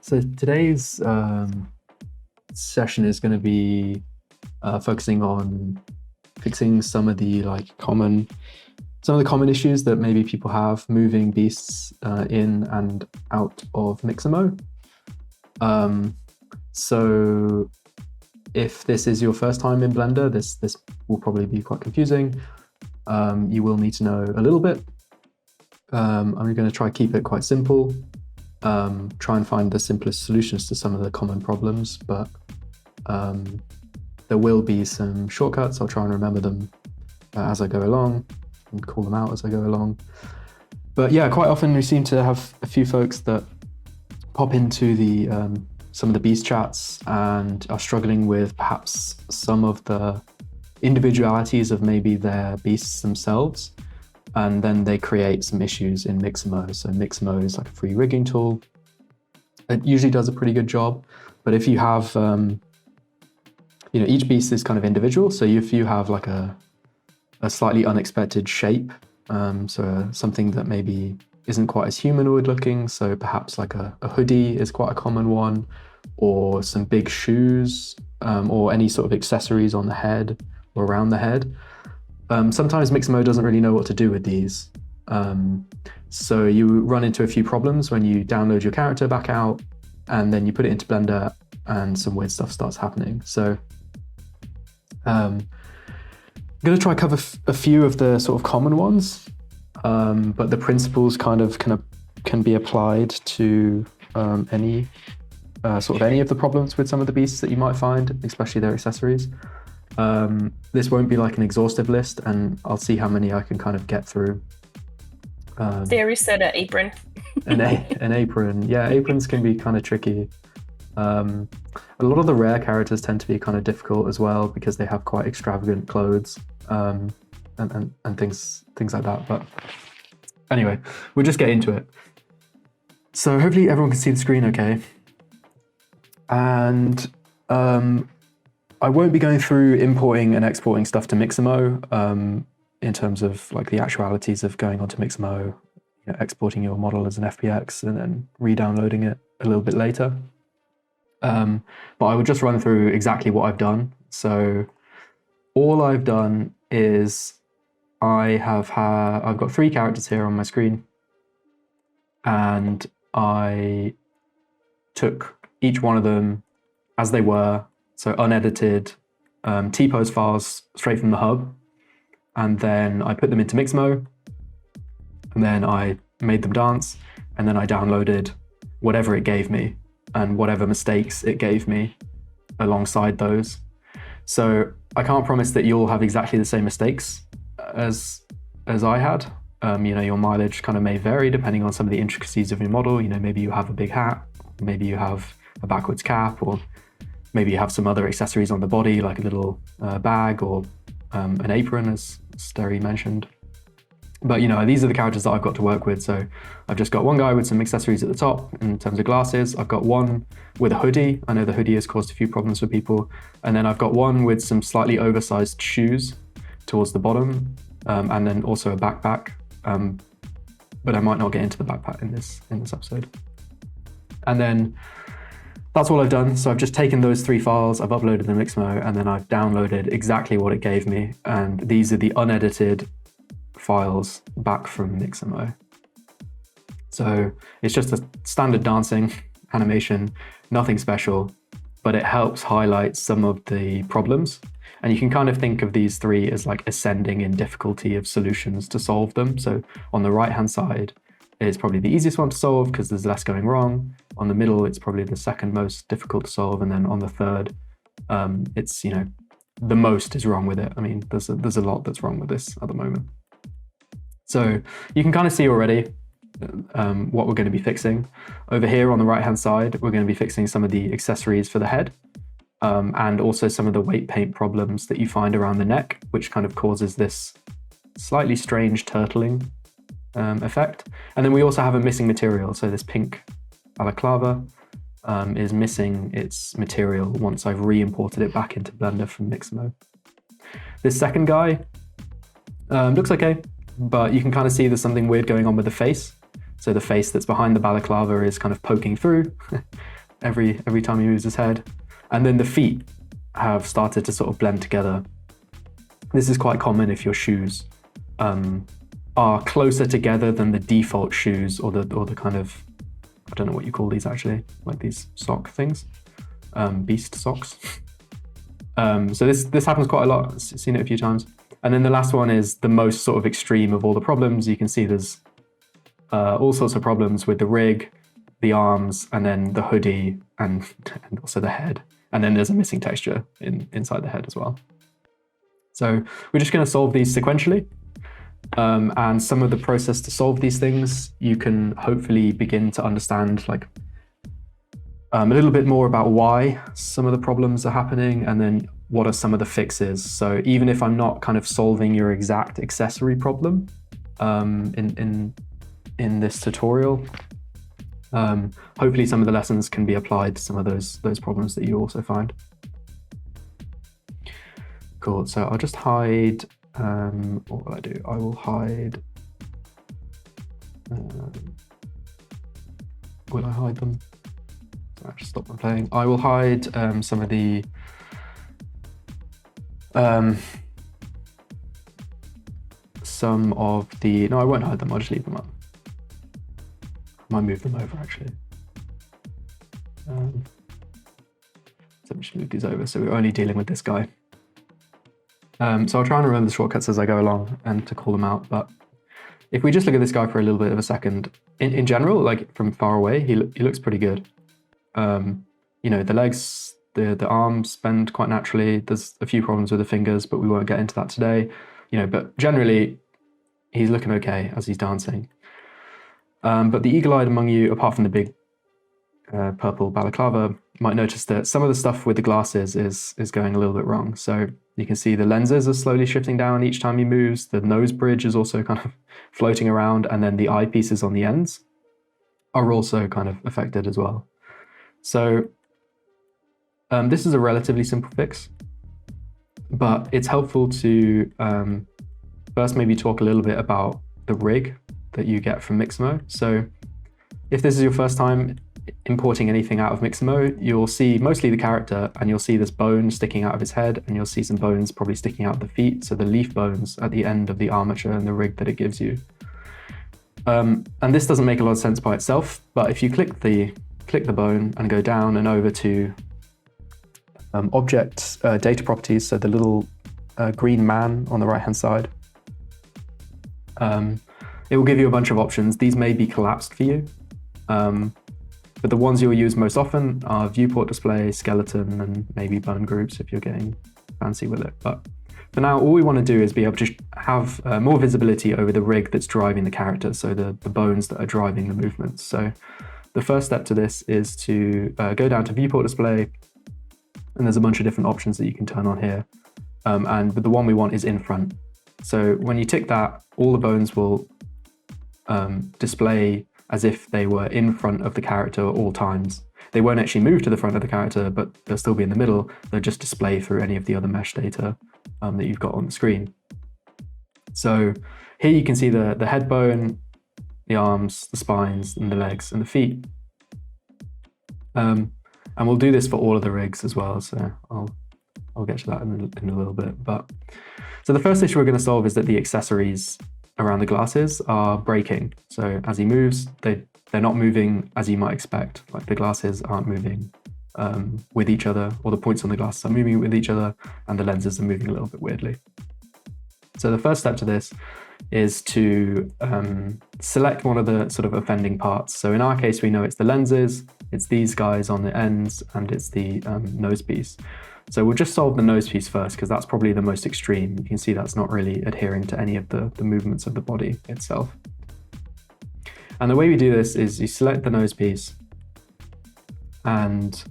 So today's session is going to be focusing on fixing some of the common issues that maybe people have moving beasts in and out of Mixamo. So if this is your first time in Blender, this will probably be quite confusing. You will need to know a little bit. I'm going to try to keep it quite simple. Try and find the simplest solutions to some of the common problems, but there will be some shortcuts. I'll try and remember them as I go along and call them out as I go along. But yeah, quite often we seem to have a few folks that pop into the some of the beast chats and are struggling with perhaps some of the individualities of maybe their beasts themselves. And then they create some issues in Mixamo. So Mixamo is like a free rigging tool. It usually does a pretty good job. But if you have, each beast is kind of individual. So if you have like a slightly unexpected shape, so something that maybe isn't quite as humanoid looking, so perhaps like a hoodie is quite a common one, or some big shoes, or any sort of accessories on the head or around the head. Sometimes Mixamo doesn't really know what to do with these. So you run into a few problems when you download your character back out and then you put it into Blender and some weird stuff starts happening. So I'm going to try cover a few of the sort of common ones, but the principles kind of can be applied to any of the problems with some of the beasts that you might find, especially their accessories. This won't be like an exhaustive list, and I'll see how many I can kind of get through. There is an apron. An apron. Yeah, aprons can be kind of tricky. A lot of the rare characters tend to be kind of difficult as well because they have quite extravagant clothes and things like that. But anyway, we'll just get into it. So hopefully everyone can see the screen okay. And I won't be going through importing and exporting stuff to Mixamo in terms of like the actualities of going onto Mixamo, exporting your model as an FBX and then re-downloading it a little bit later. But I will just run through exactly what I've done. So all I've done is I've got 3 characters here on my screen, and I took each one of them as they were. So unedited T-pose files straight from the hub. And then I put them into Mixamo. And then I made them dance. And then I downloaded whatever it gave me and whatever mistakes it gave me alongside those. So I can't promise that you'll have exactly the same mistakes as I had. Your mileage kind of may vary depending on some of the intricacies of your model. Maybe you have a big hat, maybe you have a backwards cap, or maybe you have some other accessories on the body, like a little bag or an apron, as Sterry mentioned. But these are the characters that I've got to work with. So I've just got one guy with some accessories at the top in terms of glasses. I've got one with a hoodie. I know the hoodie has caused a few problems for people. And then I've got one with some slightly oversized shoes towards the bottom, and then also a backpack. But I might not get into the backpack in this episode. And then that's all I've done. So I've just taken those 3 files, I've uploaded them to Mixamo, and then I've downloaded exactly what it gave me. And these are the unedited files back from Mixamo. So it's just a standard dancing animation, nothing special, but it helps highlight some of the problems. And you can kind of think of these 3 as like ascending in difficulty of solutions to solve them. So on the right-hand side, it's probably the easiest one to solve because there's less going wrong. On the middle, it's probably the second most difficult to solve. And then on the third, it's, the most is wrong with it. I mean, there's a lot that's wrong with this at the moment. So you can kind of see already what we're going to be fixing. Over here on the right-hand side, we're going to be fixing some of the accessories for the head, and also some of the weight paint problems that you find around the neck, which kind of causes this slightly strange turtling effect. And then we also have a missing material. So this pink balaclava is missing its material once I've re-imported it back into Blender from Mixamo. This second guy looks okay, but you can kind of see there's something weird going on with the face. So the face that's behind the balaclava is kind of poking through. every time he moves his head. And then the feet have started to sort of blend together. This is quite common if your shoes are closer together than the default shoes or the kind of, I don't know what you call these actually, like these sock things, beast socks. So this happens quite a lot. I've seen it a few times. And then the last one is the most sort of extreme of all the problems. You can see there's all sorts of problems with the rig, the arms, and then the hoodie, and also the head. And then there's a missing texture inside the head as well. So we're just going to solve these sequentially. And some of the process to solve these things, you can hopefully begin to understand like a little bit more about why some of the problems are happening, and then what are some of the fixes. So even if I'm not kind of solving your exact accessory problem in this tutorial, hopefully some of the lessons can be applied to some of those problems that you also find. Cool, so I'll just hide, what will I do? I will hide, will I hide them? So I just stop them playing. I will hide some of the, no, I won't hide them, I'll just leave them up. I might move them over actually. So we should move these over, so we're only dealing with this guy. So I'll try and remember the shortcuts as I go along and to call them out, but if we just look at this guy for a little bit of a second, in general, like from far away, he looks pretty good. You know, the legs, the arms bend quite naturally. There's a few problems with the fingers, but we won't get into that today. You know, but generally, he's looking okay as he's dancing. But the eagle-eyed among you, apart from the big purple balaclava, might notice that some of the stuff with the glasses is going a little bit wrong. So you can see the lenses are slowly shifting down each time he moves. The nose bridge is also kind of floating around, and then the eyepieces on the ends are also kind of affected as well. So this is a relatively simple fix, but it's helpful to first maybe talk a little bit about the rig that you get from Mixamo. So if this is your first time importing anything out of Mixamo, you'll see mostly the character, and you'll see this bone sticking out of his head, and you'll see some bones probably sticking out of the feet, so the leaf bones at the end of the armature and the rig that it gives you. And this doesn't make a lot of sense by itself, but if you click the bone and go down and over to object data properties, so the little green man on the right hand side, it will give you a bunch of options. These may be collapsed for you, but the ones you'll use most often are viewport display, skeleton, and maybe bone groups if you're getting fancy with it. But for now, all we want to do is be able to have more visibility over the rig that's driving the character, so the bones that are driving the movements. So the first step to this is to go down to viewport display, and there's a bunch of different options that you can turn on here. But the one we want is in front. So when you tick that, all the bones will display as if they were in front of the character at all times. They won't actually move to the front of the character, but they'll still be in the middle. They'll just display through any of the other mesh data that you've got on the screen. So here you can see the head bone, the arms, the spines, and the legs, and the feet. And we'll do this for all of the rigs as well, so I'll get to that in a little bit. But so the first issue we're going to solve is that the accessories around the glasses are breaking. So as he moves, they're not moving as you might expect. Like the glasses aren't moving with each other, or the points on the glasses are moving with each other, and the lenses are moving a little bit weirdly. So the first step to this is to select one of the sort of offending parts. So in our case, we know it's the lenses, it's these guys on the ends, and it's the nose piece. So we'll just solve the nose piece first, because that's probably the most extreme. You can see that's not really adhering to any of the movements of the body itself. And the way we do this is you select the nose piece, and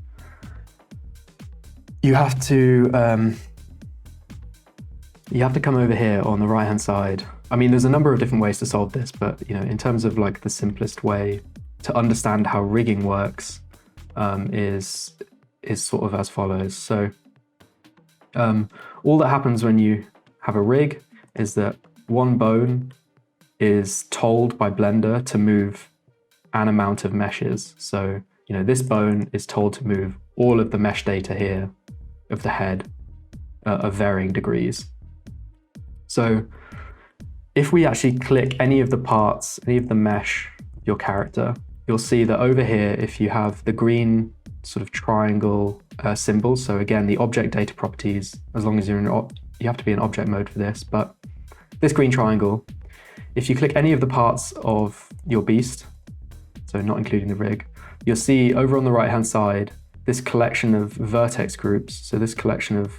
you have to come over here on the right hand side. I mean, there's a number of different ways to solve this, but you know, in terms of like the simplest way to understand how rigging works is sort of as follows. So all that happens when you have a rig is that one bone is told by Blender to move an amount of meshes. So this bone is told to move all of the mesh data here of the head of varying degrees. So if we actually click any of the parts, any of the mesh of your character, you'll see that over here, if you have the green sort of triangle symbol, so again, the object data properties, as long as you have to be in object mode for this, but this green triangle, if you click any of the parts of your beast, so not including the rig, you'll see over on the right-hand side, this collection of vertex groups, so this collection of,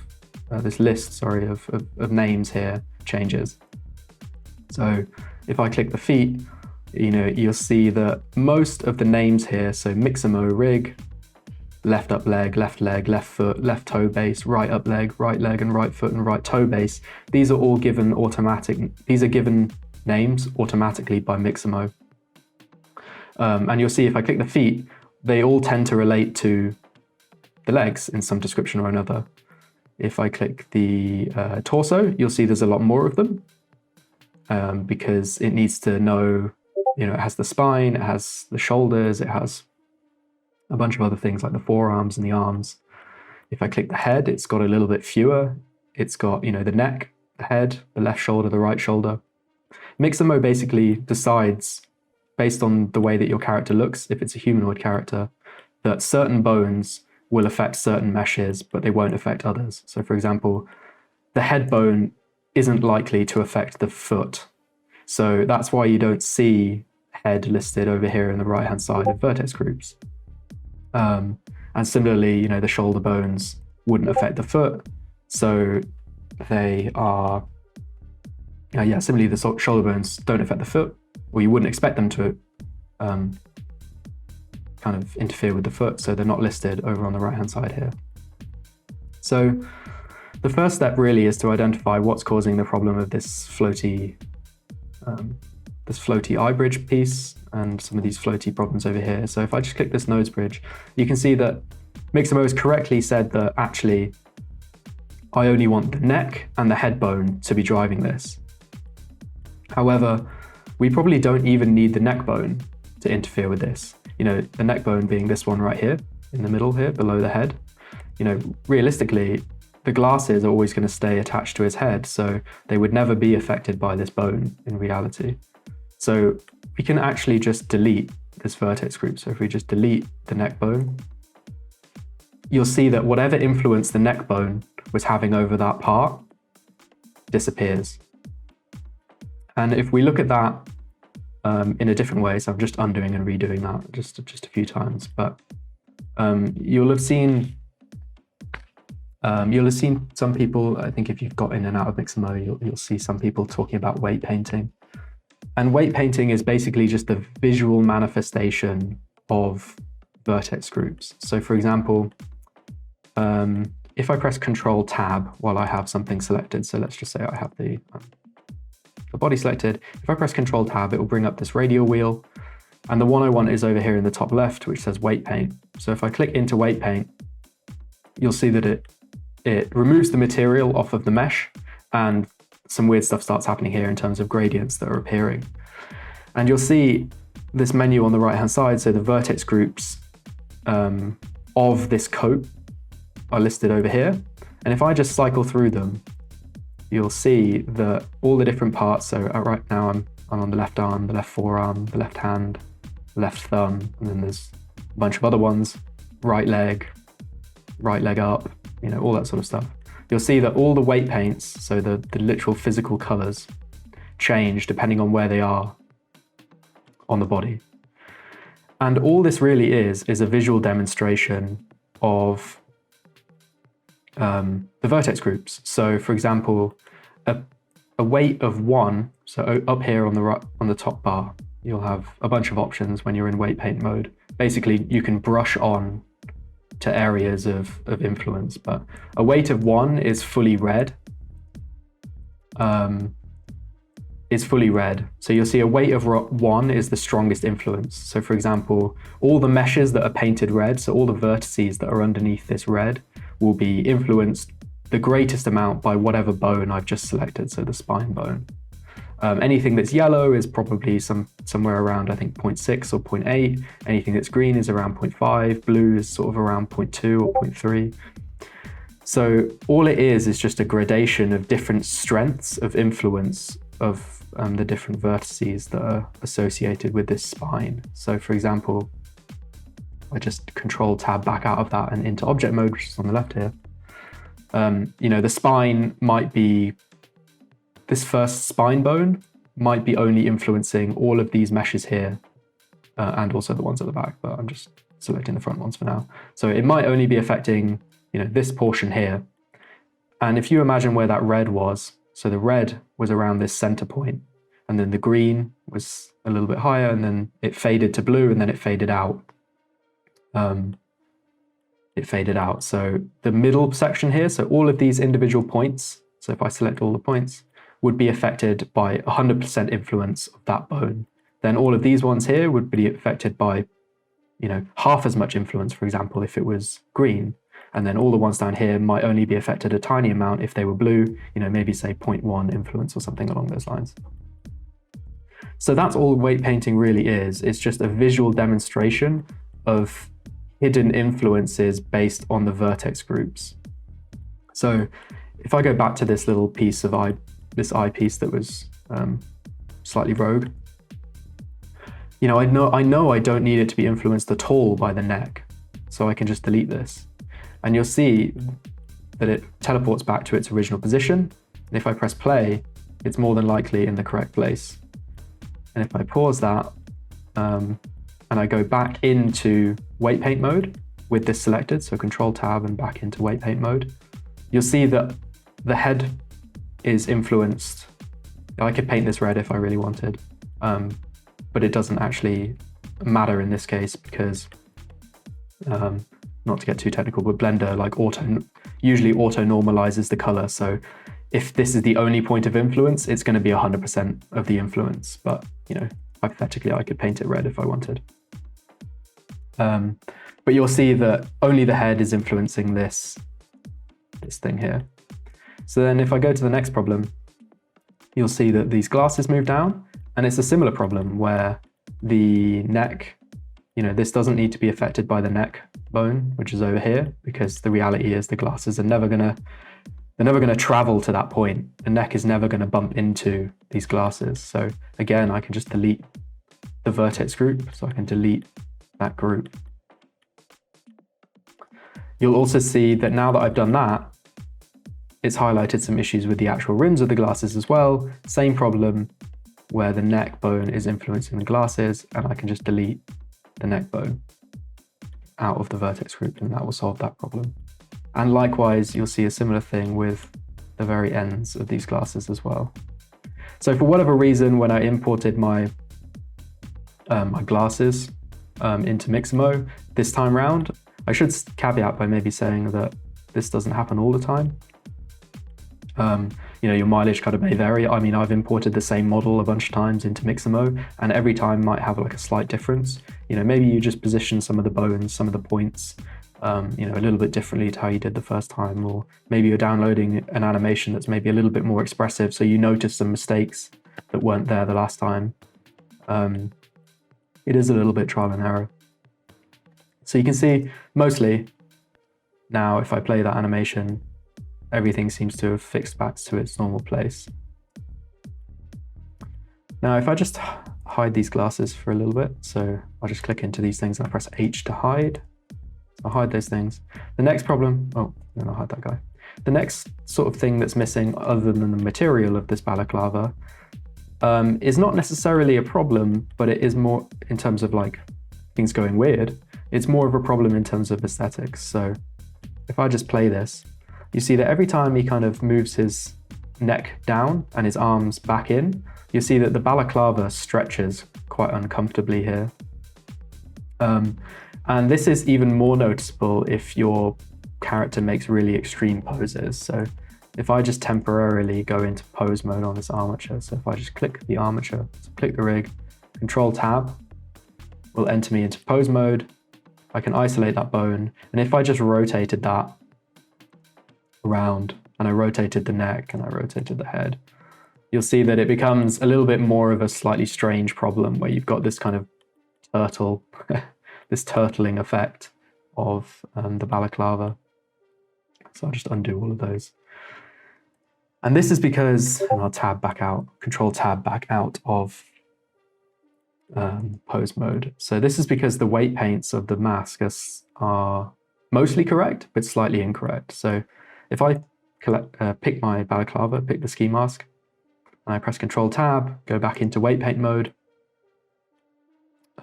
this list, of names here changes. So if I click the feet, you'll see that most of the names here, so Mixamo rig, left up leg, left foot, left toe base, right up leg, and right foot, and right toe base, these are all given given names automatically by Mixamo. And you'll see if I click the feet, they all tend to relate to the legs in some description or another. If I click the torso, you'll see there's a lot more of them because it needs to know, it has the spine, it has the shoulders, it has a bunch of other things like the forearms and the arms. If I click the head, it's got a little bit fewer. It's got, the neck, the head, the left shoulder, the right shoulder. Mixamo basically decides, based on the way that your character looks, if it's a humanoid character, that certain bones will affect certain meshes, but they won't affect others. So for example, the head bone isn't likely to affect the foot. So that's why you don't see head listed over here in the right-hand side of vertex groups. And similarly, the shoulder bones wouldn't affect the foot. So they are, similarly, the shoulder bones don't affect the foot, or you wouldn't expect them to kind of interfere with the foot. So they're not listed over on the right-hand side here. So the first step really is to identify what's causing the problem of this floaty eye bridge piece and some of these floaty problems over here. So if I just click this nose bridge, you can see that Mixamo has correctly said that actually I only want the neck and the head bone to be driving this. However, we probably don't even need the neck bone to interfere with this. The neck bone being this one right here in the middle here below the head. Realistically, the glasses are always going to stay attached to his head, so they would never be affected by this bone in reality. So we can actually just delete this vertex group. So if we just delete the neck bone, you'll see that whatever influence the neck bone was having over that part disappears. And if we look at that in a different way, so I'm just undoing and redoing that just a few times, but you'll have seen some people, I think if you've got in and out of Mixamo, you'll see some people talking about weight painting. And weight painting is basically just the visual manifestation of vertex groups. So for example, if I press Control Tab while I have something selected, so let's just say I have the body selected. If I press Control Tab, it will bring up this radial wheel. And the one I want is over here in the top left, which says weight paint. So if I click into weight paint, you'll see that it removes the material off of the mesh, and some weird stuff starts happening here in terms of gradients that are appearing. And you'll see this menu on the right-hand side, so the vertex groups of this coat are listed over here. And if I just cycle through them, you'll see that all the different parts, so right now I'm on the left arm, the left forearm, the left hand, the left thumb, and then there's a bunch of other ones, right leg up, all that sort of stuff. You'll see that all the weight paints, so the literal physical colors, change depending on where they are on the body. And all this really is a visual demonstration of the vertex groups. So for example, a weight of 1, so up here on the top bar, you'll have a bunch of options when you're in weight paint mode. Basically, you can brush on to areas of influence, but a weight of 1 is fully red. So you'll see a weight of 1 is the strongest influence. So for example, all the meshes that are painted red, so all the vertices that are underneath this red, will be influenced the greatest amount by whatever bone I've just selected, so the spine bone. Anything that's yellow is probably somewhere around, I think, 0.6 or 0.8. Anything that's green is around 0.5. Blue is sort of around 0.2 or 0.3. So all it is just a gradation of different strengths of influence of the different vertices that are associated with this spine. So for example, I just Control Tab back out of that and into object mode, which is on the left here. The spine might be, this first spine bone might be only influencing all of these meshes here and also the ones at the back, but I'm just selecting the front ones for now. So it might only be affecting, this portion here. And if you imagine where that red was, so the red was around this center point, and then the green was a little bit higher, and then it faded to blue, and then it faded out. So the middle section here, so all of these individual points, so if I select all the points, would be affected by 100% influence of that bone. Then all of these ones here would be affected by, half as much influence, for example, if it was green. And then all the ones down here might only be affected a tiny amount if they were blue, maybe say 0.1 influence or something along those lines. So that's all weight painting really is. It's just a visual demonstration of hidden influences based on the vertex groups. So if I go back to this little piece of this eyepiece that was slightly rogue, I know I don't need it to be influenced at all by the neck, so I can just delete this. And you'll see that it teleports back to its original position. And if I press play, it's more than likely in the correct place. And if I pause that, and I go back into weight paint mode with this selected, so Control Tab and back into weight paint mode, you'll see that the head is influenced. I could paint this red if I really wanted, but it doesn't actually matter in this case because, not to get too technical, but Blender usually auto normalizes the color. So if this is the only point of influence, it's going to be 100% of the influence. But hypothetically, I could paint it red if I wanted. But you'll see that only the head is influencing this thing here. So then if I go to the next problem, you'll see that these glasses move down, and it's a similar problem where the neck, this doesn't need to be affected by the neck bone, which is over here, because the reality is the glasses are never gonna travel to that point. The neck is never gonna bump into these glasses. So again, I can just delete the vertex group, so I can delete that group. You'll also see that now that I've done that, it's highlighted some issues with the actual rims of the glasses as well. Same problem where the neck bone is influencing the glasses, and I can just delete the neck bone out of the vertex group, and that will solve that problem. And likewise, you'll see a similar thing with the very ends of these glasses as well. So for whatever reason, when I imported my glasses into Mixamo this time round, I should caveat by maybe saying that this doesn't happen all the time. Your mileage kind of may vary. I mean, I've imported the same model a bunch of times into Mixamo, and every time might have a slight difference. Maybe you just position some of the bones, some of the points, a little bit differently to how you did the first time, or maybe you're downloading an animation that's maybe a little bit more expressive, so you notice some mistakes that weren't there the last time. It is a little bit trial and error. So you can see mostly now if I play that animation, everything seems to have fixed back to its normal place. Now, if I just hide these glasses for a little bit, so I'll just click into these things and I press H to hide. I'll hide those things. The next problem, then I'll hide that guy. The next sort of thing that's missing other than the material of this balaclava is not necessarily a problem, but it is more in terms of things going weird. It's more of a problem in terms of aesthetics. So if I just play this, you see that every time he kind of moves his neck down and his arms back in, you see that the balaclava stretches quite uncomfortably here. And this is even more noticeable if your character makes really extreme poses. So if I just temporarily go into pose mode on this armature, so if I just click the armature, so click the rig, Control Tab will enter me into pose mode. I can isolate that bone, and if I just rotated that around, and I rotated the neck and I rotated the head, you'll see that it becomes a little bit more of a slightly strange problem where you've got this kind of turtle, this turtling effect of the balaclava. So I'll just undo all of those. And this is because, and I'll tab back out, Control Tab back out of pose mode. So this is because the weight paints of the mask are mostly correct, but slightly incorrect. So if I pick my balaclava, pick the ski mask, and I press Control Tab, go back into weight paint mode,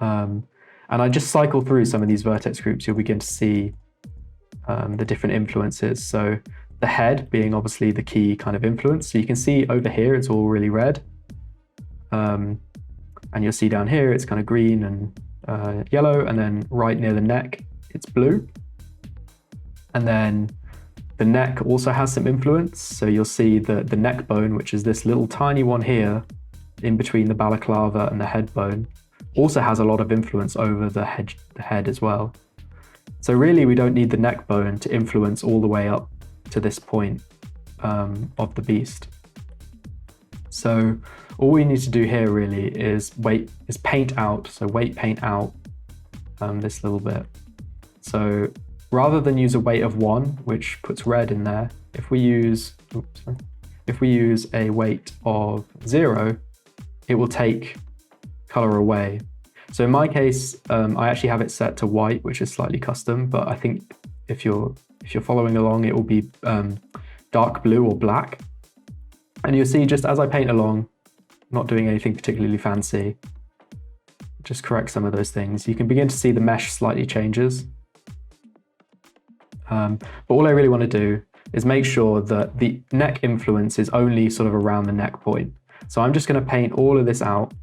and I just cycle through some of these vertex groups, you'll begin to see the different influences. So the head being obviously the key kind of influence. So you can see over here, it's all really red. And you'll see down here, it's kind of green and yellow. And then right near the neck, it's blue. And then the neck also has some influence. So you'll see that the neck bone, which is this little tiny one here in between the balaclava and the head bone, also has a lot of influence over the head as well. So really, we don't need the neck bone to influence all the way up to this point of the beast. So all we need to do here really is paint out. So weight paint out this little bit. So rather than use a weight of 1, which puts red in there, if we use a weight of 0, it will take color away. So in my case, I actually have it set to white, which is slightly custom, but I think if you're following along, it will be dark blue or black. And you'll see just as I paint along, not doing anything particularly fancy, just correct some of those things. You can begin to see the mesh slightly changes. But all I really want to do is make sure that the neck influence is only sort of around the neck point. So I'm just going to paint all of this out.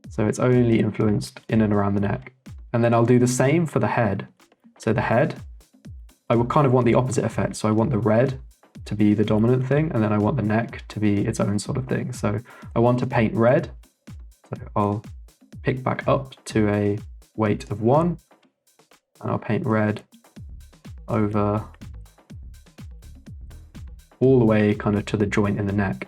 So it's only influenced in and around the neck. And then I'll do the same for the head. So the head, I would kind of want the opposite effect. So I want the red to be the dominant thing, and then I want the neck to be its own sort of thing. So I want to paint red. So I'll pick back up to a weight of 1, and I'll paint red over all the way kind of to the joint in the neck.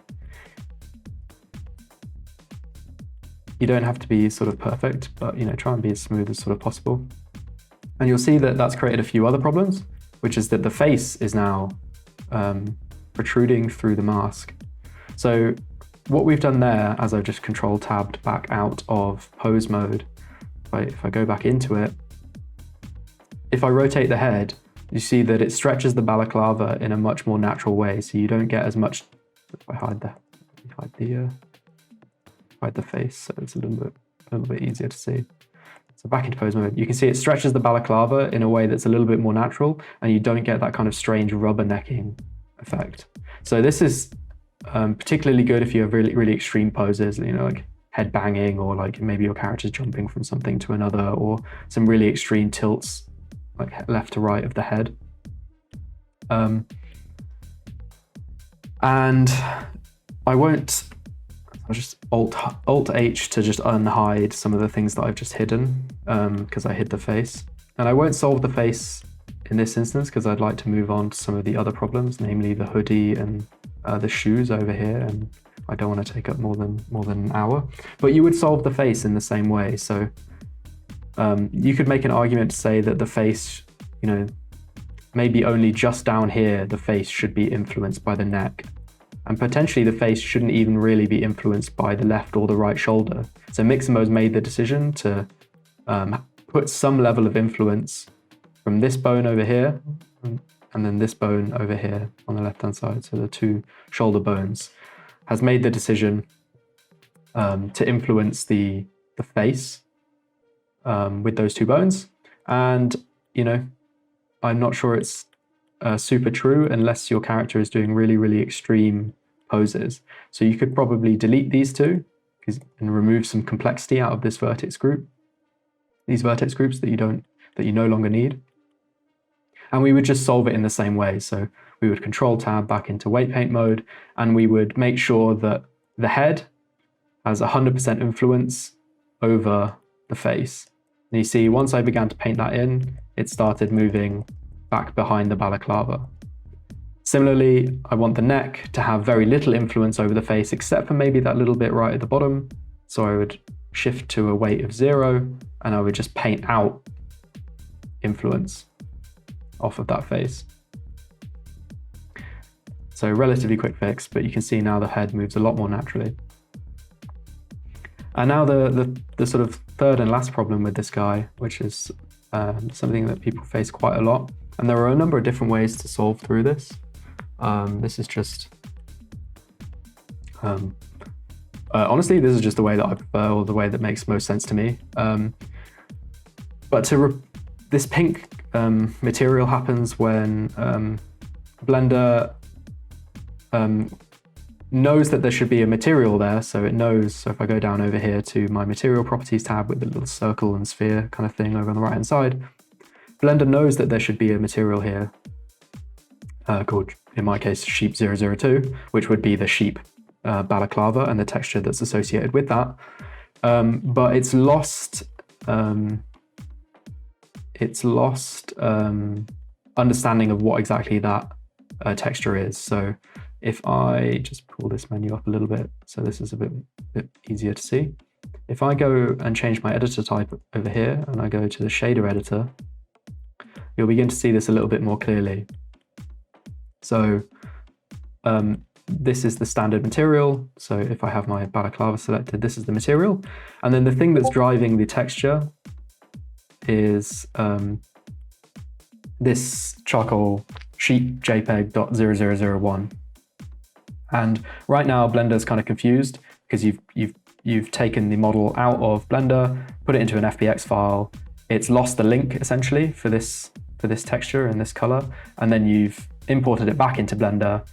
You don't have to be sort of perfect, but try and be as smooth as sort of possible. And you'll see that that's created a few other problems, which is that the face is now protruding through the mask. So what we've done there, as I've just Control Tabbed back out of pose mode, if I go back into it, if I rotate the head, you see that it stretches the balaclava in a much more natural way. So you don't get as much. If I hide the face, so it's a little bit easier to see. So back into pose mode, you can see it stretches the balaclava in a way that's a little bit more natural, and you don't get that kind of strange rubbernecking effect. So this is particularly good if you have really, really extreme poses, like head banging, or like maybe your character's jumping from something to another, or some really extreme tilts, like left to right of the head. And I'll just Alt H to just unhide some of the things that I've just hidden, because I hid the face. And I won't solve the face in this instance because I'd like to move on to some of the other problems, namely the hoodie and the shoes over here, and I don't want to take up more than an hour. But you would solve the face in the same way. So you could make an argument to say that the face, maybe only just down here, the face should be influenced by the neck. And potentially the face shouldn't even really be influenced by the left or the right shoulder. So Miximo's made the decision to put some level of influence from this bone over here, and then this bone over here on the left-hand side. So the two shoulder bones has made the decision to influence the face with those two bones. And, I'm not sure it's super true unless your character is doing really, really extreme poses. So you could probably delete these two and remove some complexity out of this vertex group, these vertex groups that you no longer need. And we would just solve it in the same way. So we would Control Tab back into weight paint mode, and we would make sure that the head has 100% influence over the face, And you see, once I began to paint that in, it started moving back behind the balaclava. Similarly, I want the neck to have very little influence over the face, except for maybe that little bit right at the bottom. So I would shift to a weight of 0, and I would just paint out influence off of that face. So relatively quick fix, but you can see now the head moves a lot more naturally. And now the sort of third and last problem with this guy, which is something that people face quite a lot. And there are a number of different ways to solve through this. This is just, honestly, this is just the way that I prefer, or the way that makes most sense to me. But this pink material happens when Blender knows that there should be a material there. So it knows, so if I go down over here to my material properties tab with the little circle and sphere kind of thing over on the right hand side, Blender knows that there should be a material here called, in my case, sheep 002, which would be the sheep balaclava and the texture that's associated with that. But it's lost understanding of what exactly that texture is. So if I just pull this menu up a little bit, so this is a bit easier to see. If I go and change my editor type over here, and I go to the shader editor, you'll begin to see this a little bit more clearly. So this is the standard material. So if I have my balaclava selected, this is the material. And then the thing that's driving the texture is this charcoal sheep JPEG.0001. And right now Blender's kind of confused because you've taken the model out of Blender, put it into an FBX file. It's lost the link essentially for this texture and this color, and then you've imported it back into Blender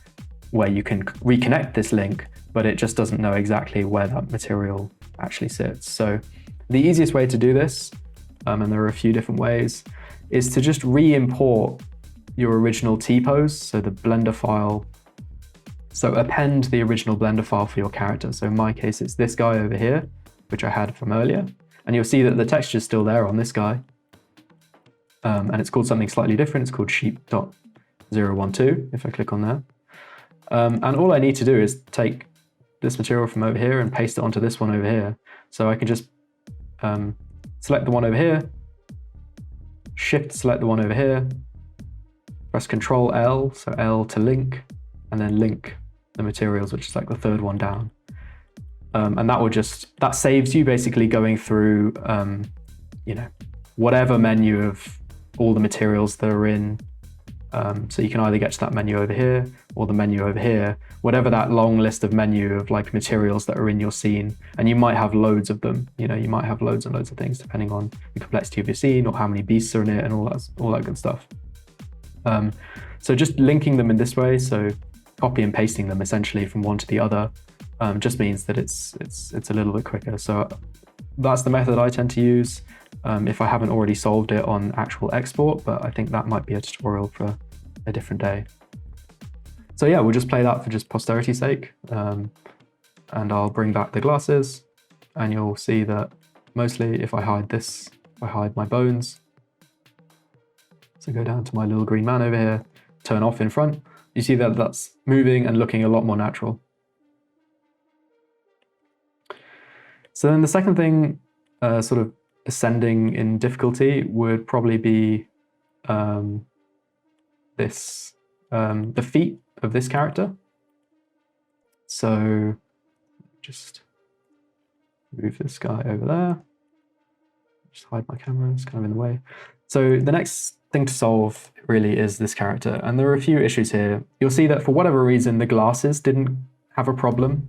where you can reconnect this link, but it just doesn't know exactly where that material actually sits. So the easiest way to do this, and there are a few different ways, is to just re-import your original T-pose, so the Blender file. So append the original Blender file for your character. So in my case, it's this guy over here, which I had from earlier. And you'll see that the texture is still there on this guy. And it's called something slightly different. It's called sheep.012, if I click on there. And all I need to do is take this material from over here and paste it onto this one over here. So I can just select the one over here, shift select the one over here, press Control L, so L to link, and then link the materials, which is like the third one down. And that saves you basically going through, whatever menu of all the materials that are in. So you can either get to that menu over here or the menu over here, whatever that long list of menu of like materials that are in your scene. And you might have loads of them. You might have loads and loads of things depending on the complexity of your scene or how many beasts are in it and all that good stuff. So just linking them in this way, so copy and pasting them essentially from one to the other, just means that it's a little bit quicker. So that's the method I tend to use if I haven't already solved it on actual export, but I think that might be a tutorial for a different day. So yeah, we'll just play that for just posterity's sake, and I'll bring back the glasses, and you'll see that mostly if I hide this, I hide my bones. So go down to my little green man over here, turn off in front. You see that that's moving and looking a lot more natural. So then the second thing, sort of ascending in difficulty, would probably be the feet of this character. So just move this guy over there. Just hide my camera, it's kind of in the way. So the next thing to solve really is this character, and there are a few issues here. You'll see that for whatever reason the glasses didn't have a problem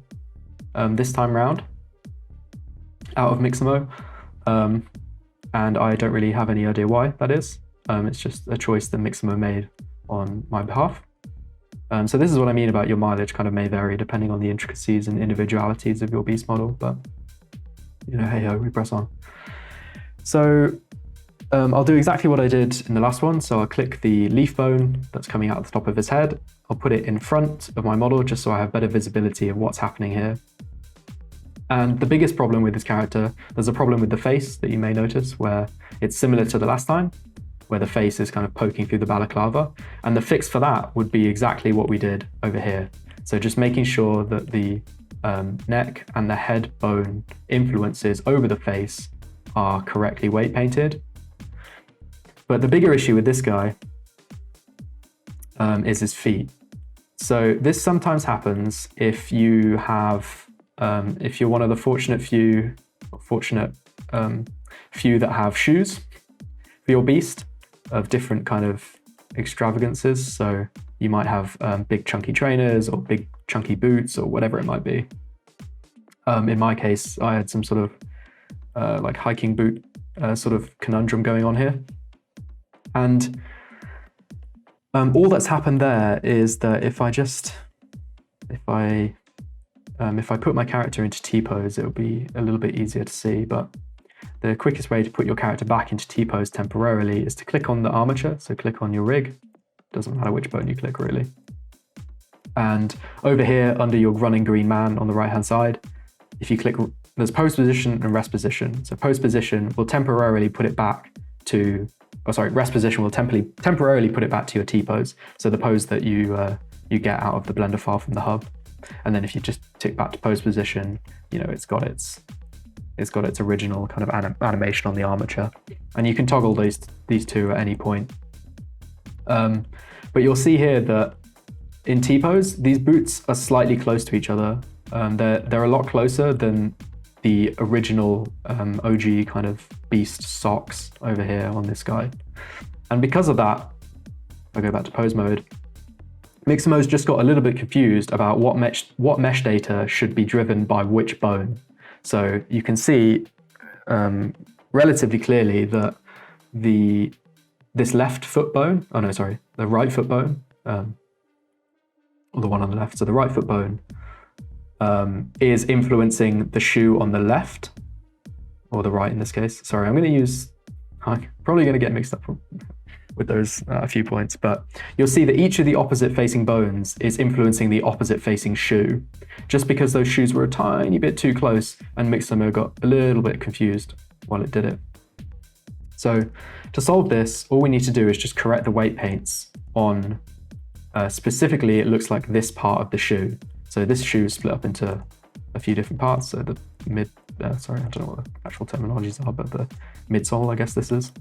this time round out of Mixamo, and I don't really have any idea why that is. It's just a choice that Mixamo made on my behalf. So this is what I mean about your mileage kind of may vary depending on the intricacies and individualities of your beast model, but hey ho, we press on. So I'll do exactly what I did in the last one. So I'll click the leaf bone that's coming out the top of his head. I'll put it in front of my model just so I have better visibility of what's happening here. And the biggest problem with this character, there's a problem with the face that you may notice, where it's similar to the last time, where the face is kind of poking through the balaclava. And the fix for that would be exactly what we did over here. So just making sure that the neck and the head bone influences over the face are correctly weight painted. But the bigger issue with this guy is his feet. So this sometimes happens if you have, if you're one of the fortunate few that have shoes for your beast of different kind of extravagances. So you might have big chunky trainers or big chunky boots or whatever it might be. In my case, I had some sort of like hiking boot sort of conundrum going on here. And all that's happened there is that if I put my character into T-pose, it'll be a little bit easier to see, but the quickest way to put your character back into T-pose temporarily is to click on the armature. So click on your rig. Doesn't matter which button you click, really. And over here, under your running green man on the right-hand side, if you click, there's pose position and rest position. So pose position will temporarily put it back to, rest position will temporarily put it back to your T-pose. So the pose that you get out of the Blender file from the hub. And then if you just tick back to pose position, you know, it's got its original kind of animation on the armature. And you can toggle these two at any point. But you'll see here that in T-pose, these boots are slightly close to each other. They're a lot closer than the original OG kind of beast socks over here on this guy. And because of that, if I go back to pose mode, Mixamo's just got a little bit confused about what mesh data should be driven by which bone. So you can see relatively clearly that this left foot bone, the right foot bone, or the one on the left, so the right foot bone is influencing the shoe on the left, or the right in this case. Sorry, I'm probably going to get mixed up with those a few points, but you'll see that each of the opposite facing bones is influencing the opposite facing shoe, just because those shoes were a tiny bit too close and Mixamo got a little bit confused while it did it. So to solve this, all we need to do is just correct the weight paints on, specifically it looks like this part of the shoe. So this shoe is split up into a few different parts. So the I don't know what the actual terminologies are, but the midsole, I guess this is.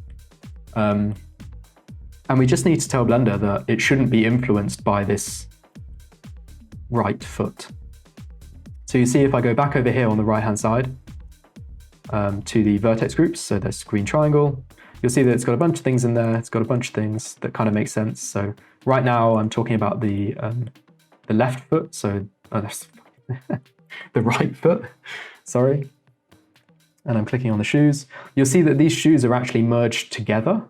And we just need to tell Blender that it shouldn't be influenced by this right foot. So you see if I go back over here on the right-hand side to the vertex groups, so there's green triangle, you'll see that it's got a bunch of things in there. It's got a bunch of things that kind of make sense. So right now I'm talking about the left foot, so the right foot, sorry. And I'm clicking on the shoes. You'll see that these shoes are actually merged together.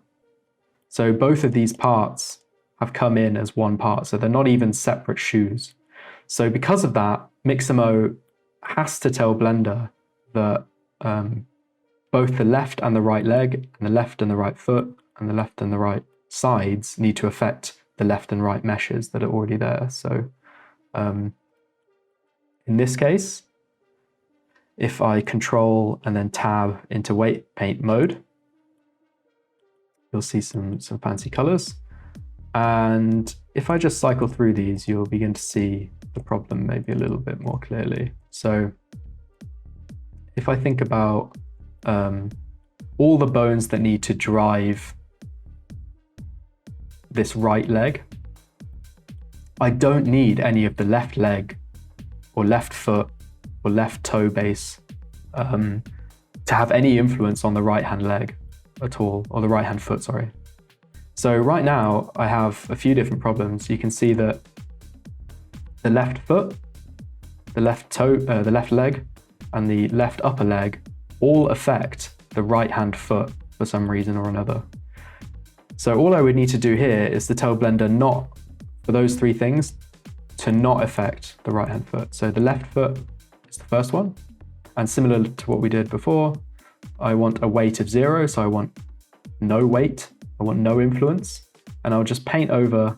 So both of these parts have come in as one part, so they're not even separate shoes. So because of that, Mixamo has to tell Blender that both the left and the right leg, and the left and the right foot, and the left and the right sides need to affect the left and right meshes that are already there. So in this case, if I control and then tab into weight paint mode, you'll see some fancy colors. And if I just cycle through these, you'll begin to see the problem maybe a little bit more clearly. So if I think about all the bones that need to drive this right leg, I don't need any of the left leg or left foot or left toe base to have any influence on the right hand leg at all, or the right hand foot, sorry. So right now I have a few different problems. You can see that the left foot, the left toe, the left leg, and the left upper leg all affect the right hand foot for some reason or another. So all I would need to do here is to tell Blender not, for those three things, to not affect the right hand foot. So the left foot is the first one, and similar to what we did before, I want a weight of 0, so I want no weight, I want no influence, and I'll just paint over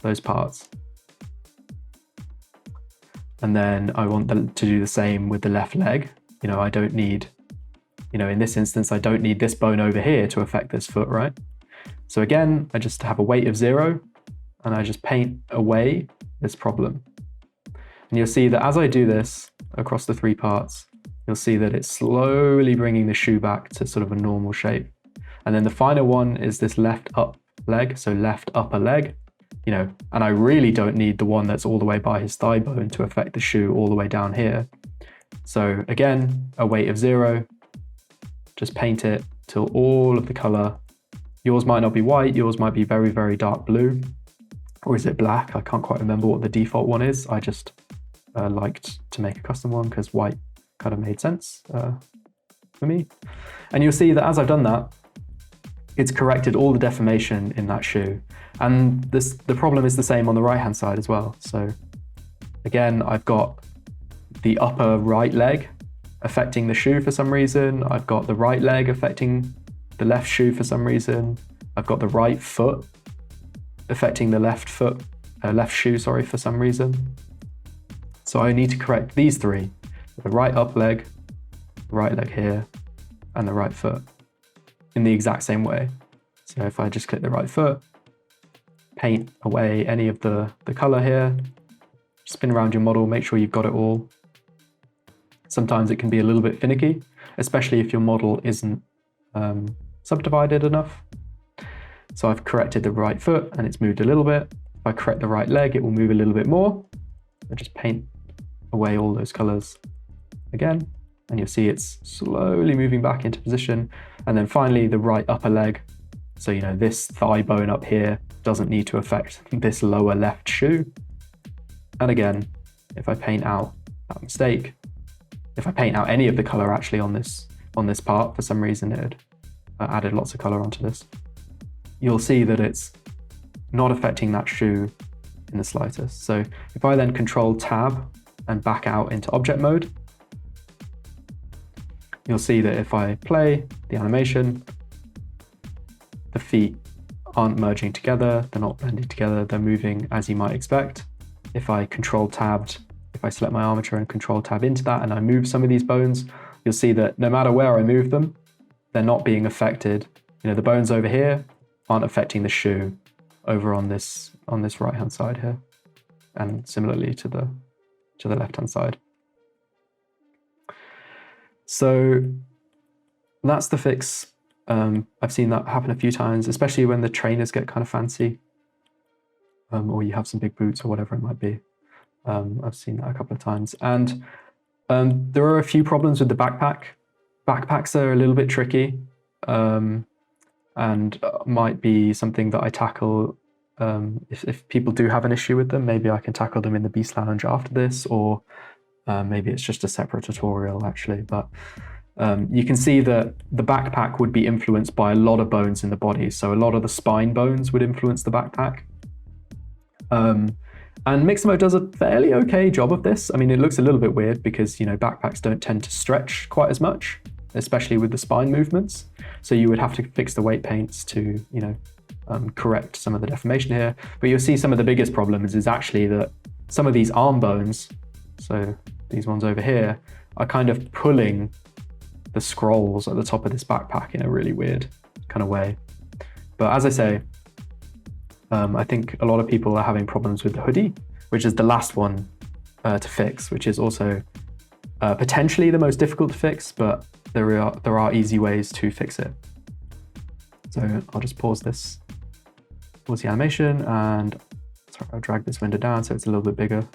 those parts. And then I want to do the same with the left leg. I don't need, in this instance, I don't need this bone over here to affect this foot, right? So again, I just have a weight of 0 and I just paint away this problem. And you'll see that as I do this across the 3 parts, you'll see that it's slowly bringing the shoe back to sort of a normal shape. And then the final one is this left up leg, so left upper leg, and I really don't need the one that's all the way by his thigh bone to affect the shoe all the way down here. So again, a weight of 0, just paint it till all of the color. Yours might not be white, yours might be very, very dark blue, or is it black? I can't quite remember what the default one is. I just liked to make a custom one because white kind of made sense for me. And you'll see that as I've done that, it's corrected all the deformation in that shoe. And the problem is the same on the right hand side as well. So again, I've got the upper right leg affecting the shoe for some reason. I've got the right leg affecting the left shoe for some reason. I've got the right foot affecting the left shoe, for some reason. So I need to correct these 3, the right up leg, the right leg here, and the right foot in the exact same way. So if I just click the right foot, paint away any of the color here, spin around your model, make sure you've got it all. Sometimes it can be a little bit finicky, especially if your model isn't subdivided enough. So I've corrected the right foot and it's moved a little bit. If I correct the right leg, it will move a little bit more. I just paint away all those colors again, and you'll see it's slowly moving back into position. And then finally the right upper leg. So, this thigh bone up here doesn't need to affect this lower left shoe. And again, if I paint out that mistake, if I paint out any of the color actually on this part, for some reason it added lots of color onto this, you'll see that it's not affecting that shoe in the slightest. So if I then Control Tab and back out into object mode, you'll see that if I play the animation, the feet aren't merging together, they're not blending together, they're moving as you might expect. If I select my armature and Control Tab into that and I move some of these bones, you'll see that no matter where I move them, they're not being affected. The bones over here aren't affecting the shoe over on this right hand side here, and similarly to the left hand side. So that's the fix. I've seen that happen a few times, especially when the trainers get kind of fancy, or you have some big boots or whatever it might be. I've seen that a couple of times. And there are a few problems with the backpack. Backpacks are a little bit tricky, and might be something that I tackle. If people do have an issue with them, maybe I can tackle them in the Beast Lounge after this, or maybe it's just a separate tutorial actually. But you can see that the backpack would be influenced by a lot of bones in the body. So a lot of the spine bones would influence the backpack. And Mixamo does a fairly okay job of this. I mean, it looks a little bit weird because, backpacks don't tend to stretch quite as much, especially with the spine movements. So you would have to fix the weight paints to, correct some of the deformation here. But you'll see some of the biggest problems is actually that some of these arm bones, so these ones over here, are kind of pulling the scrolls at the top of this backpack in a really weird kind of way. But as I say, I think a lot of people are having problems with the hoodie, which is the last one to fix, which is also potentially the most difficult to fix, but there are easy ways to fix it. So I'll just pause the animation, and sorry, I'll drag this window down so it's a little bit bigger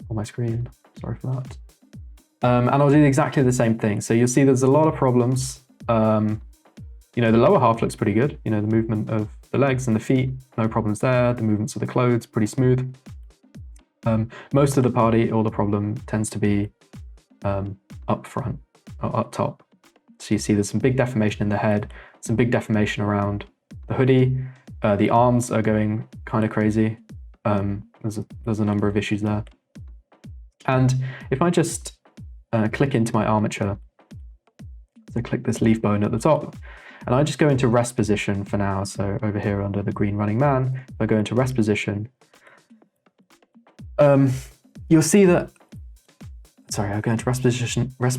on my screen. Sorry for that. And I'll do exactly the same thing. So you'll see there's a lot of problems. The lower half looks pretty good. The movement of the legs and the feet, no problems there. The movements of the clothes, pretty smooth. Most of the party, or the problem tends to be up front, or up top. So you see there's some big deformation in the head, some big deformation around the hoodie. The arms are going kind of crazy. There's a number of issues there. And if I just click into my armature, so click this leaf bone at the top, and I just go into rest position for now. So over here under the green running man, if I go into rest position, you'll see that sorry, I'll go into rest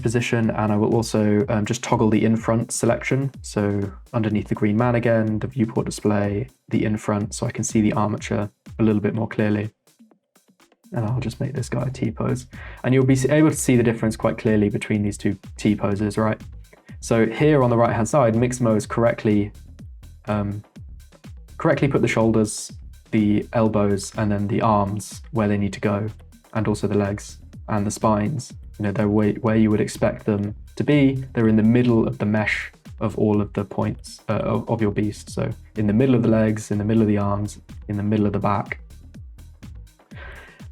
position, and I will also just toggle the in-front selection. So underneath the green man again, the viewport display, the in-front, so I can see the armature a little bit more clearly. And I'll just make this guy a T-pose. And you'll be able to see the difference quite clearly between these two T-poses, right? So here on the right-hand side, Mixamo has correctly put the shoulders, the elbows, and then the arms where they need to go, and also the legs and the spines. You know, they're where you would expect them to be. They're in the middle of the mesh of all of the points of your beast. So in the middle of the legs, in the middle of the arms, in the middle of the back.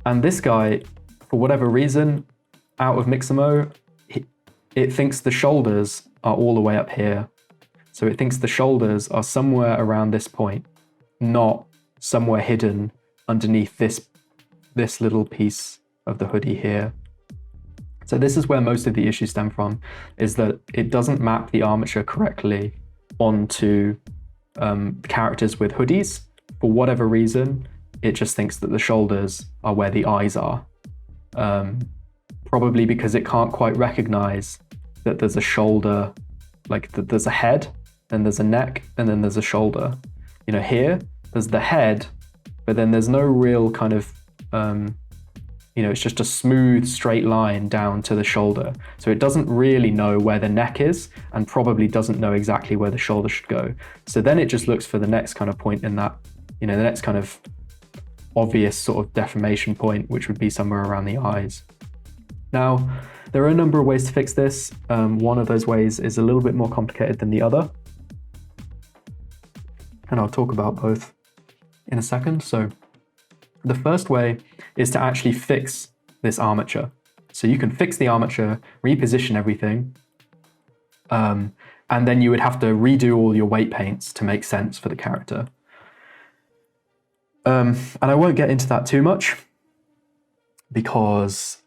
And this guy, for whatever reason, out of Mixamo, it thinks the shoulders are all the way up here. So it thinks the shoulders are somewhere around this point, not somewhere hidden underneath this little piece of the hoodie here. So this is where most of the issues stem from, is that it doesn't map the armature correctly onto characters with hoodies. For whatever reason, it just thinks that the shoulders are where the eyes are. Probably because it can't quite recognize that there's a shoulder, like that there's a head, then there's a neck, and then there's a shoulder. You know, here, there's the head, but then there's no real kind of, it's just a smooth straight line down to the shoulder. So it doesn't really know where the neck is, and probably doesn't know exactly where the shoulder should go. So then it just looks for the next kind of point in that, the next kind of obvious sort of deformation point, which would be somewhere around the eyes. Now, there are a number of ways to fix this. One of those ways is a little bit more complicated than the other. And I'll talk about both in a second. So the first way is to actually fix this armature. So you can fix the armature, reposition everything, and then you would have to redo all your weight paints to make sense for the character. And I won't get into that too much because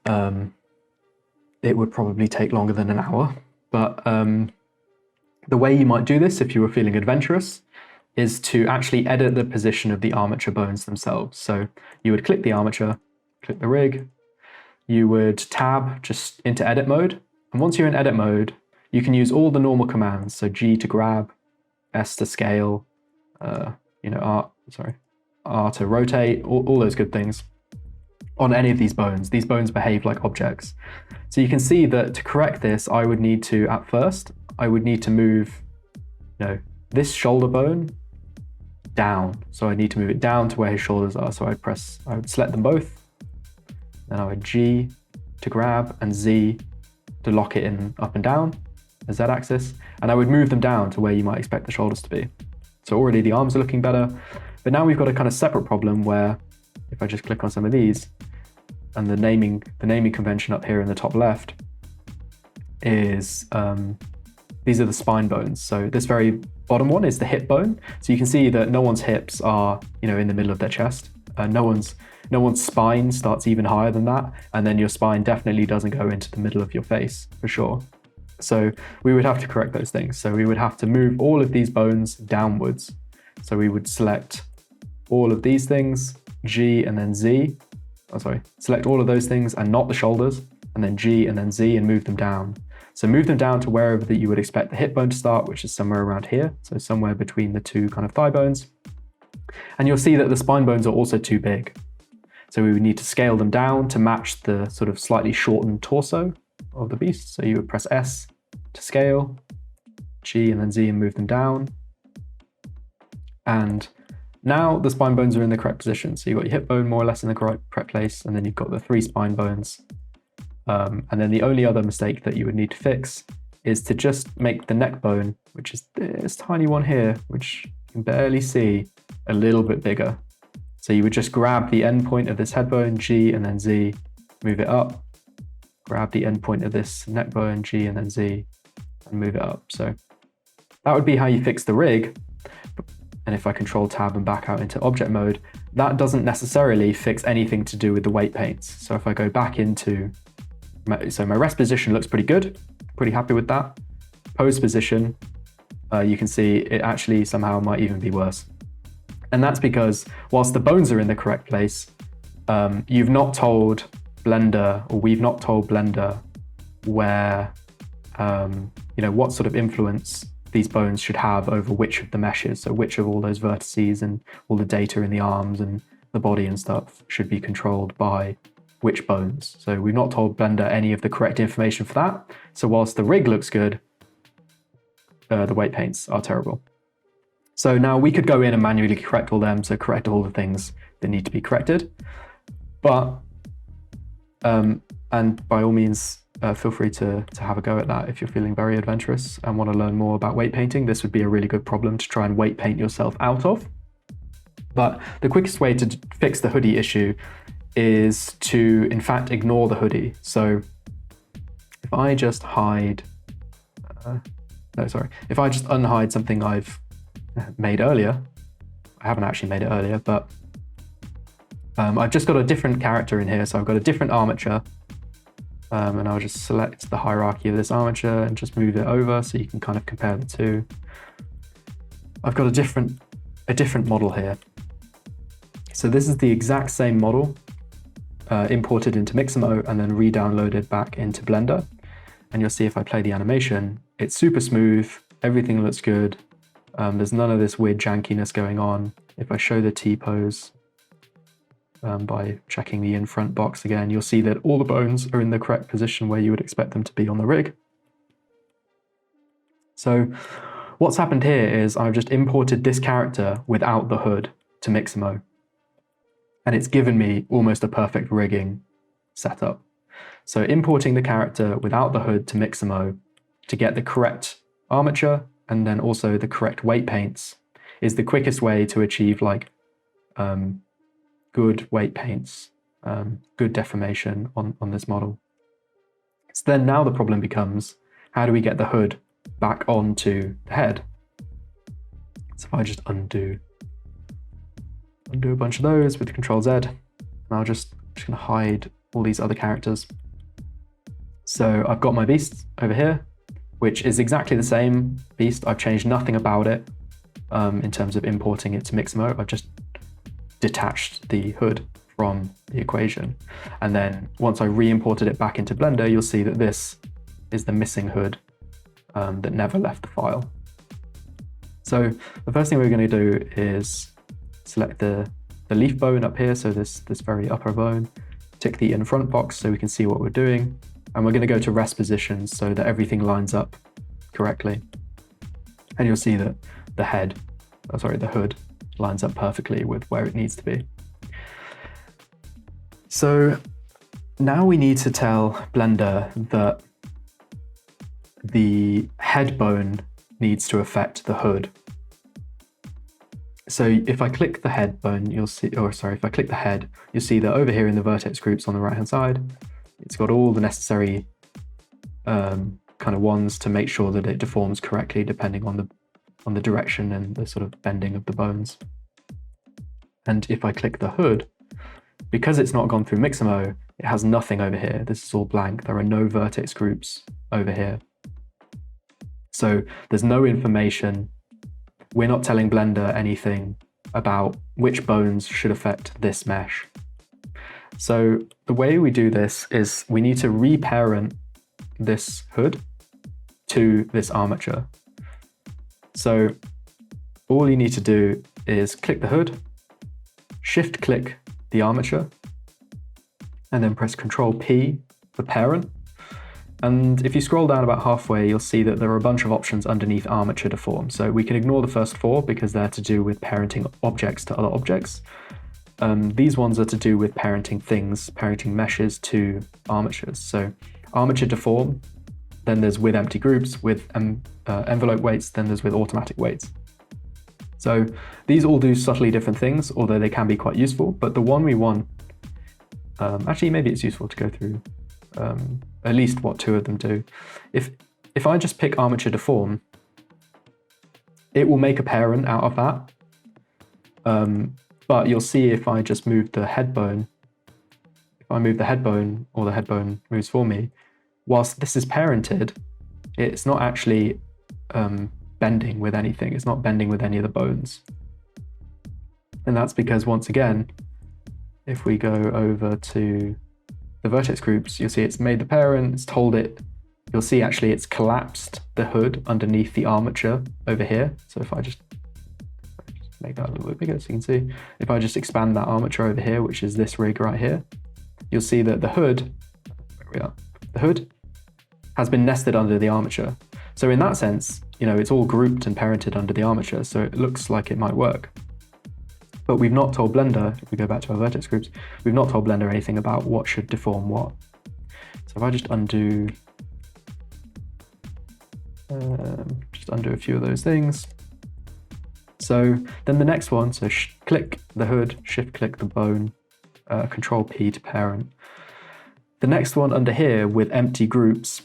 it would probably take longer than an hour. But the way you might do this, if you were feeling adventurous, is to actually edit the position of the armature bones themselves. So you would click the armature, click the rig, you would tab just into edit mode. And once you're in edit mode, you can use all the normal commands. So G to grab, S to scale, R to rotate, all those good things on any of these bones. These bones behave like objects. So you can see that to correct this, I would need to, at first, I would need to move, this shoulder bone down. So I need to move it down to where his shoulders are. So I would select them both. Then I would G to grab and Z to lock it in up and down, the Z axis. And I would move them down to where you might expect the shoulders to be. So already the arms are looking better. But now we've got a kind of separate problem where if I just click on some of these, and the naming convention up here in the top left is, these are the spine bones. So this very bottom one is the hip bone. So you can see that no one's hips are, in the middle of their chest. No one's spine starts even higher than that. And then your spine definitely doesn't go into the middle of your face for sure. So we would have to correct those things. So we would have to move all of these bones downwards. So we would select all of these things, G and then Z. Select all of those things and not the shoulders, and then G and then Z and move them down. So move them down to wherever that you would expect the hip bone to start, which is somewhere around here. So somewhere between the two kind of thigh bones. And you'll see that the spine bones are also too big. So we would need to scale them down to match the sort of slightly shortened torso of the beast. So you would press S to scale, G and then Z and move them down. And now the spine bones are in the correct position. So you've got your hip bone more or less in the correct place, and then you've got the 3 spine bones. And then the only other mistake that you would need to fix is to just make the neck bone, which is this tiny one here, which you can barely see, a little bit bigger. So you would just grab the end point of this head bone, G and then Z, move it up, grab the end point of this neck bone, G and then Z, and move it up. So that would be how you fix the rig. And if I control tab and back out into object mode, that doesn't necessarily fix anything to do with the weight paints. So if I go back into, my rest position looks pretty good, pretty happy with that. Pose position, you can see it actually somehow might even be worse. And that's because whilst the bones are in the correct place, you've not told Blender, or we've not told Blender where, what sort of influence these bones should have over which of the meshes. So which of all those vertices and all the data in the arms and the body and stuff should be controlled by which bones. So we've not told Blender any of the correct information for that. So whilst the rig looks good, the weight paints are terrible. So now we could go in and manually correct all them, so correct all the things that need to be corrected. But, and by all means, feel free to have a go at that if you're feeling very adventurous and want to learn more about weight painting. This would be a really good problem to try and weight paint yourself out of. But the quickest way to fix the hoodie issue is to, in fact, ignore the hoodie. So if I just hide, if I just unhide something I've made earlier, I haven't actually made it earlier, but I've just got a different character in here. So I've got a different armature, and I'll just select the hierarchy of this armature and just move it over so you can kind of compare the two. I've got a different model here. So this is the exact same model, imported into Mixamo and then re-downloaded back into Blender. And you'll see if I play the animation, it's super smooth, everything looks good. There's none of this weird jankiness going on. If I show the T-pose by checking the in-front box again, you'll see that all the bones are in the correct position where you would expect them to be on the rig. So what's happened here is I've just imported this character without the hood to Mixamo. And it's given me almost a perfect rigging setup. So importing the character without the hood to Mixamo to get the correct armature and then also the correct weight paints is the quickest way to achieve good weight paints, good deformation on this model. So then now the problem becomes, how do we get the hood back onto the head? So if I just undo a bunch of those with Control Z, and I'm just gonna hide all these other characters. So I've got my beast over here, which is exactly the same beast. I've changed nothing about it in terms of importing it to Mixamo. I've just detached the hood from the equation. And then once I re-imported it back into Blender, you'll see that this is the missing hood that never left the file. So the first thing we're gonna do is select the leaf bone up here, so this very upper bone, tick the in front box so we can see what we're doing, and we're going to go to rest positions so that everything lines up correctly. And you'll see that the hood lines up perfectly with where it needs to be. So now we need to tell Blender that the head bone needs to affect the hood. So if I click the head bone, if I click the head, you'll see that over here in the vertex groups on the right-hand side, it's got all the necessary kind of ones to make sure that it deforms correctly depending on the direction and the sort of bending of the bones. And if I click the hood, because it's not gone through Mixamo, it has nothing over here. This is all blank. There are no vertex groups over here. So there's no information. We're not telling Blender anything about which bones should affect this mesh. So the way we do this is we need to reparent this hood to this armature. So all you need to do is click the hood, shift click the armature, and then press Control P for parent. And if you scroll down about halfway, you'll see that there are a bunch of options underneath armature deform. So we can ignore the first four because they're to do with parenting objects to other objects. These ones are to do with parenting things, parenting meshes to armatures. So armature deform, then there's with empty groups, with envelope weights, then there's with automatic weights. So these all do subtly different things, although they can be quite useful. But the one we want, actually maybe it's useful to go through at least what two of them do. If I just pick armature deform, it will make a parent out of that. But you'll see if I just move the head bone, if I move the head bone or the head bone moves for me, whilst this is parented, it's not actually bending with anything. It's not bending with any of the bones. And that's because, once again, if we go over to the the vertex groups, you'll see it's made the parent, it's told it, you'll see actually it's collapsed the hood underneath the armature over here. So if I just make that a little bit bigger so you can see, if I just expand that armature over here, which is this rig right here, you'll see that the hood, where we are, the hood has been nested under the armature. So in that sense, it's all grouped and parented under the armature, so it looks like it might work. But we've not told Blender, if we go back to our vertex groups, we've not told Blender anything about what should deform what. So if I just undo a few of those things. So then the next one, so click the hood, shift click the bone, control P to parent. The next one under here with empty groups,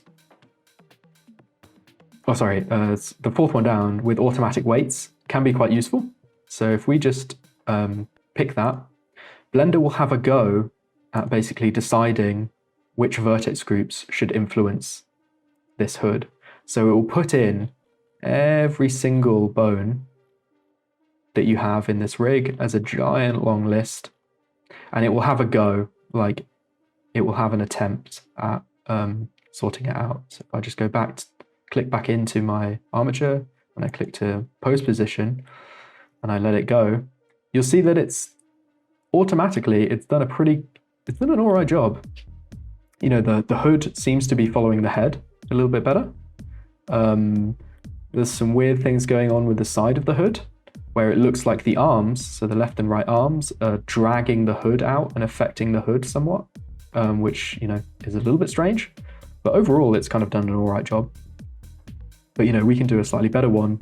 the fourth one down with automatic weights can be quite useful. So if we just pick that, Blender will have a go at basically deciding which vertex groups should influence this hood. So it will put in every single bone that you have in this rig as a giant long list, and it will have a go, like it will have an attempt at sorting it out. So if I just go back, click back into my armature, and I click to pose position, and I let it go, you'll see that it's automatically, it's done an all right job. The hood seems to be following the head a little bit better. There's some weird things going on with the side of the hood, where it looks like the arms, so the left and right arms, are dragging the hood out and affecting the hood somewhat, which, is a little bit strange. But overall, it's kind of done an all right job. But, we can do a slightly better one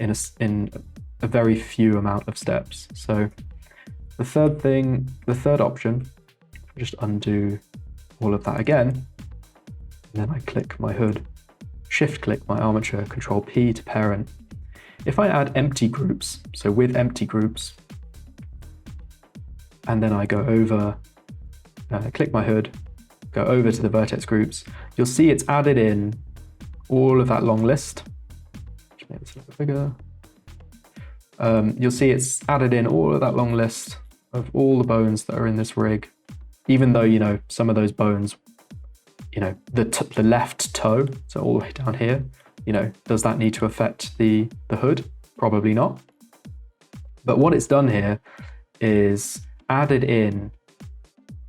in a very few amount of steps. So the third option, just undo all of that again, and then I click my hood, shift click my armature, control P to parent. If I add empty groups, so with empty groups, and then I go over, click my hood, go over to the vertex groups, you'll see it's added in all of that long list. Just make this a little bit bigger. You'll see it's added in all of that long list of all the bones that are in this rig, even though, some of those bones, the left toe, so all the way down here, does that need to affect the hood? Probably not. But what it's done here is added in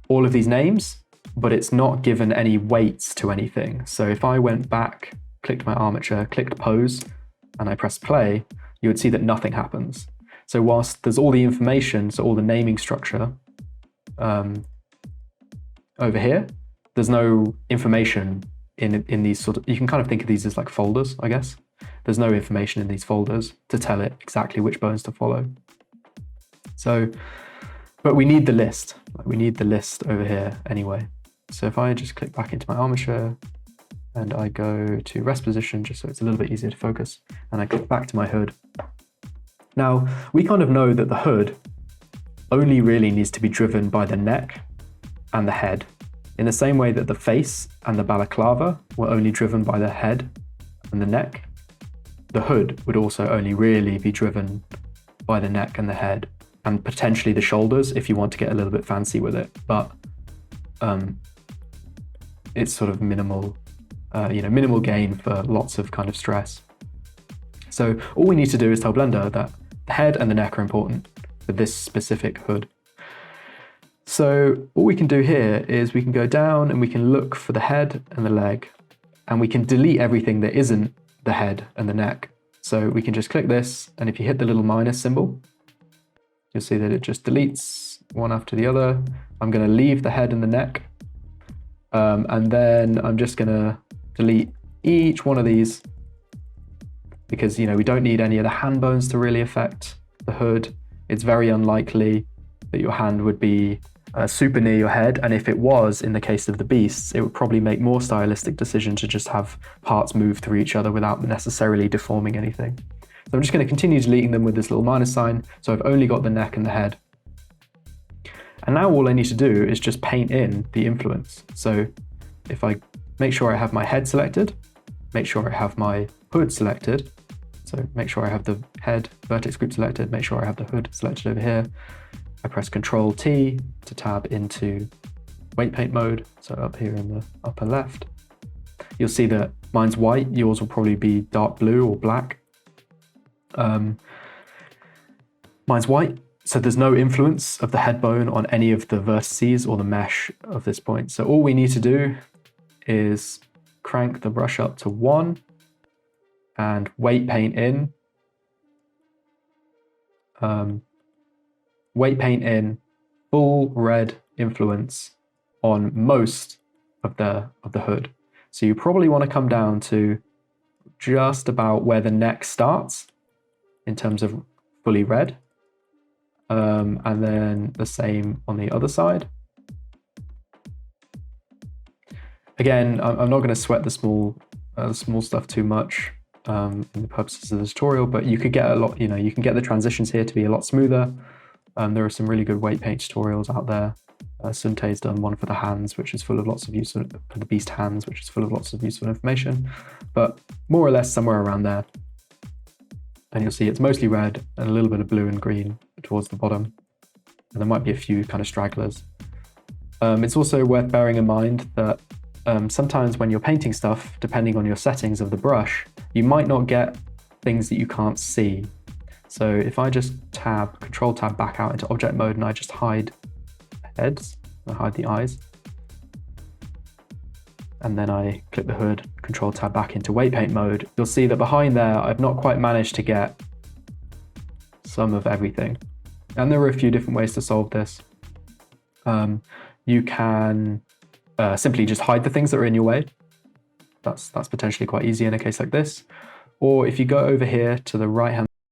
all of these names, but it's not given any weights to anything. So if I went back, clicked my armature, clicked pose, and I press play, you would see that nothing happens. So whilst there's all the information, so all the naming structure over here, there's no information in these sort of, you can kind of think of these as like folders, I guess. There's no information in these folders to tell it exactly which bones to follow. So, but we need the list. We need the list over here anyway. So if I just click back into my armature and I go to rest position, just so it's a little bit easier to focus, and I click back to my hood. Now, we kind of know that the hood only really needs to be driven by the neck and the head, in the same way that the face and the balaclava were only driven by the head and the neck. The hood would also only really be driven by the neck and the head, and potentially the shoulders if you want to get a little bit fancy with it. But it's sort of minimal, minimal gain for lots of kind of stress. So all we need to do is tell Blender that the head and the neck are important for this specific hood. So all we can do here is we can go down and we can look for the head and the leg, and we can delete everything that isn't the head and the neck. So we can just click this, and if you hit the little minus symbol, you'll see that it just deletes one after the other. I'm going to leave the head and the neck, and then I'm just going to delete each one of these, because we don't need any of the hand bones to really affect the hood. It's very unlikely that your hand would be super near your head, and if it was, in the case of the beasts, it would probably make more stylistic decision to just have parts move through each other without necessarily deforming anything. So I'm just going to continue deleting them with this little minus sign, so I've only got the neck and the head. And now all I need to do is just paint in the influence. So if I make sure I have my head selected, make sure I have my hood selected, so make sure I have the head vertex group selected, make sure I have the hood selected over here. I press Control T to tab into weight paint mode, so up here in the upper left, you'll see that mine's white, yours will probably be dark blue or black. Mine's white, so there's no influence of the head bone on any of the vertices or the mesh of this point. So all we need to do is crank the brush up to 1 and weight paint in. Weight paint in full red influence on most of the hood. So you probably want to come down to just about where the neck starts in terms of fully red. And then the same on the other side. Again, I'm not going to sweat the small stuff too much in the purposes of the tutorial, but you could get a lot, you can get the transitions here to be a lot smoother. There are some really good weight paint tutorials out there. Sunte's done one for the hands, which is full of lots of useful, for the beast hands, which is full of lots of useful information, but more or less somewhere around there. And you'll see it's mostly red and a little bit of blue and green towards the bottom. And there might be a few kind of stragglers. It's also worth bearing in mind that sometimes when you're painting stuff, depending on your settings of the brush, you might not get things that you can't see. So if I just Control tab back out into object mode and I just hide heads, I hide the eyes, and then I click the hood, Control tab back into weight paint mode, you'll see that behind there, I've not quite managed to get some of everything. And there are a few different ways to solve this. You can simply just hide the things that are in your way. That's potentially quite easy in a case like this. Or if you go over here to the right-hand